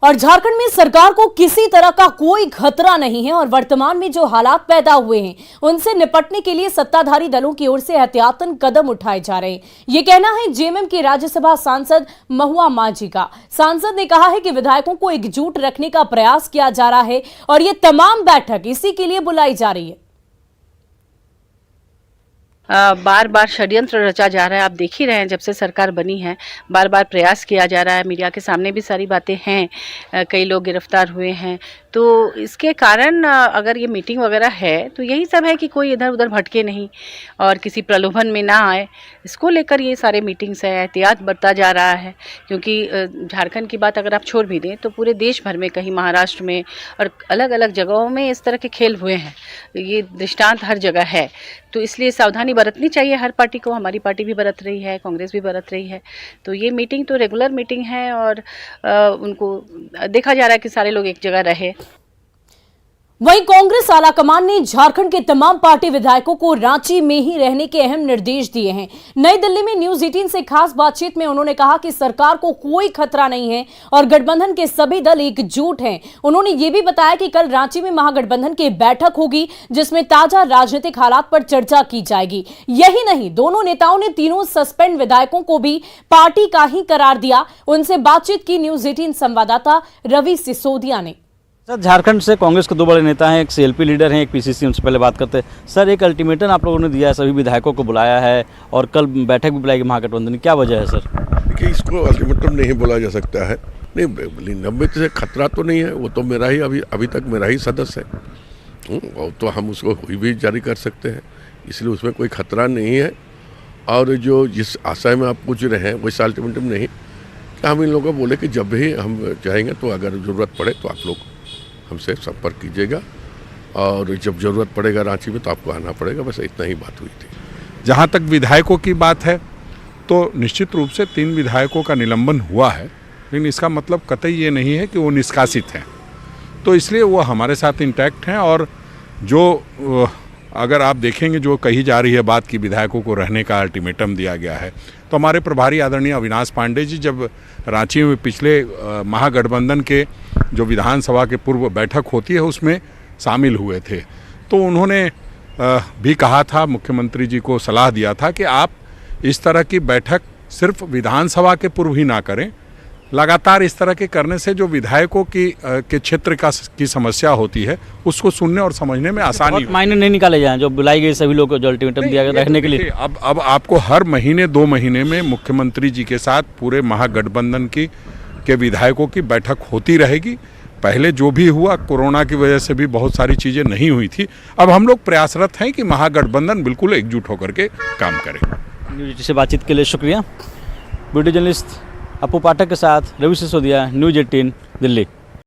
और झारखंड में सरकार को किसी तरह का कोई खतरा नहीं है और वर्तमान में जो हालात पैदा हुए हैं उनसे निपटने के लिए सत्ताधारी दलों की ओर से एहतियातन कदम उठाए जा रहे हैं। ये कहना है जेएमएम के राज्यसभा सांसद महुआ माझी का। सांसद ने कहा है कि विधायकों को एकजुट रखने का प्रयास किया जा रहा है और ये तमाम बैठक इसी के लिए बुलाई जा रही है। बार बार षड्यंत्र रचा जा रहा है। आप देख ही रहे हैं, जब से सरकार बनी है बार बार प्रयास किया जा रहा है। मीडिया के सामने भी सारी बातें हैं, कई लोग गिरफ्तार हुए हैं। तो इसके कारण अगर ये मीटिंग वगैरह है तो यही सब है कि कोई इधर उधर भटके नहीं और किसी प्रलोभन में ना आए। इसको लेकर ये सारे मीटिंग्स है, एहतियात बरता जा रहा है। क्योंकि झारखंड की बात अगर आप छोड़ भी दें तो पूरे देश भर में, कहीं महाराष्ट्र में और अलग अलग जगहों में इस तरह के खेल हुए हैं। ये दृष्टांत हर जगह है, तो इसलिए सावधानी बरतनी चाहिए हर पार्टी को। हमारी पार्टी भी बरत रही है, कांग्रेस भी बरत रही है। तो ये मीटिंग तो रेगुलर मीटिंग है और उनको देखा जा रहा है कि सारे लोग एक जगह रहे। वहीं कांग्रेस आलाकमान ने झारखंड के तमाम पार्टी विधायकों को रांची में ही रहने के अहम निर्देश दिए हैं। नई दिल्ली में न्यूज 18 से खास बातचीत में उन्होंने कहा कि सरकार को कोई खतरा नहीं है और गठबंधन के सभी दल एकजुट हैं। उन्होंने ये भी बताया कि कल रांची में महागठबंधन की बैठक होगी जिसमें ताजा राजनीतिक हालात पर चर्चा की जाएगी। यही नहीं, दोनों नेताओं ने तीनों सस्पेंड विधायकों को भी पार्टी का ही करार दिया। उनसे बातचीत की न्यूज 18 संवाददाता रवि सिसोदिया ने। सर, झारखंड से कांग्रेस के दो बड़े नेता हैं, एक सीएलपी लीडर हैं, एक पीसीसी। उनसे पहले बात करते हैं। सर, एक अल्टीमेटम आप लोगों ने दिया है, सभी विधायकों को बुलाया है और कल बैठक भी बुलाएगी महागठबंधन। क्या वजह है सर? देखिए, इसको अल्टीमेटम नहीं बोला जा सकता है। नहीं, 90 से खतरा तो नहीं है। वो तो मेरा ही अभी तक मेरा ही सदस्य है, तो हम उसको हुई भी जारी कर सकते हैं, इसलिए उसमें कोई खतरा नहीं है। और जो जिस आशय में आप पूछ रहे हैं वैसे अल्टीमेटम नहीं। हम इन लोगों को बोले कि जब भी हम चाहेंगे तो अगर ज़रूरत पड़े तो आप लोग हमसे संपर्क कीजिएगा और जब ज़रूरत पड़ेगा रांची में तो आपको आना पड़ेगा। बस इतना ही बात हुई थी। जहाँ तक विधायकों की बात है तो निश्चित रूप से 3 विधायकों का निलंबन हुआ है, लेकिन इसका मतलब कतई ये नहीं है कि वो निष्कासित हैं। तो इसलिए वो हमारे साथ इंटैक्ट हैं। और जो अगर आप देखेंगे जो कही जा रही है बात कि विधायकों को रहने का अल्टीमेटम दिया गया है, तो हमारे प्रभारी आदरणीय अविनाश पांडे जी जब रांची में पिछले महागठबंधन के जो विधानसभा के पूर्व बैठक होती है उसमें शामिल हुए थे, तो उन्होंने भी कहा था, मुख्यमंत्री जी को सलाह दिया था कि आप इस तरह की बैठक सिर्फ विधानसभा के पूर्व ही ना करें। लगातार इस तरह के करने से जो विधायकों के क्षेत्र की समस्या होती है उसको सुनने और समझने में आसानी। मायने नहीं निकाले जाएं जो बुलाई गई सभी लोगों को, जो अल्टीमेटम दिया गया रहने के लिए। अब आपको हर महीने 2 महीने में मुख्यमंत्री जी के साथ पूरे महागठबंधन के विधायकों की बैठक होती रहेगी। पहले जो भी हुआ कोरोना की वजह से भी बहुत सारी चीज़ें नहीं हुई थी। अब हम लोग प्रयासरत हैं कि महागठबंधन बिल्कुल एकजुट होकर के काम करे। न्यूज से बातचीत के लिए शुक्रिया। वीडियो जर्नलिस्ट अपू पाठक के साथ रवि सिसोदिया, न्यूज 18 दिल्ली।